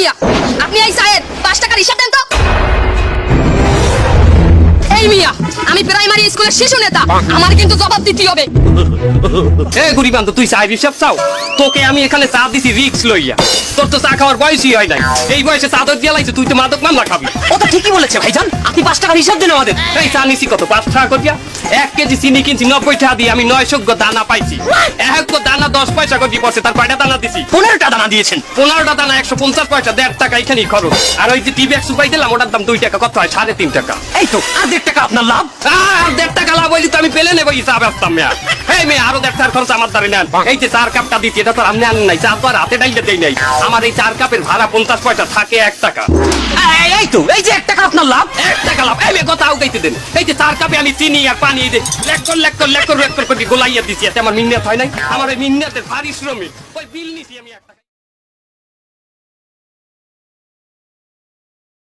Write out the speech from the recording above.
মিয়া, আপনি এই চায়ের 5 টাকার হিসাব দেন তো। এই মিয়া, আমি প্রাইমারি স্কুলের শিশু নেতা, আমার কিন্তু জবাব দিতে হবে। এ গরিবান্ত, তুই চায়ের হিসাব চাও? তোকে আমি এখানে চা দিছি রিক্স লইয়া। তোর তো চা খাওয়ার বয়সই হয় নাই, এই বয়সে চাদর দিয়ে লাইছে, তুই তো মাদক মামলা খাবি। ও তো ঠিকই বলেছে ভাইজান, আপনি 5 টাকার হিসাব দিন আমাদের। এই চা নিছি কত? 5 টাকা করিয়া। 1 কেজি চিনি কিনছি 90 টাকা দিয়ে, আমি 900 দানা পাইছি। এক দানা 10 পয়সা করে পড়ছে, তার কয়টা দানা দিছি? 15টা দানা দিয়েছেন। 15টা দানা 150 পয়সা, 1.5 টাকা এখানেই খরচ। আর ওই যে টি ব্যাগ সুপাই দিলাম, ওটার দাম 2 টাকা, কত হয়? 3.5 টাকা। এই তো আর 1.5 টাকা আপনার লাভ। আর 1.5 টাকা লাভ হইলে তো আমি পেলে নেবো এই চা বেচতাম মেয়া। এই মেয়ে, আরো 1.5 টাকার খরচ আমার দ্বারা নেন। এই যে 4 কাপটা দিচ্ছি, এটা তো আপনি আনেন নাই, চা তো আর হাতে ডাইলে দেই নাই। আমার এই 4 কাপের ভাড়া 50 পয়সা, থাকে 1 টাকা। এই তো এই যে 1 টাকা আপনার লাভ। 1 টাকা লাভ। এই মেয়ে, কথা উগাইতে দেন। এই যে 4 কাপে আমি চিনি আর পানি এই যে লেক করে গোলাইয়া দিচ্ছি, এতে আমার মিন্নাত হয় নাই। আমার ওই মিন্নাতের পারিশ্রমিক, ওই বিল নিছি আমি 1 টাকা।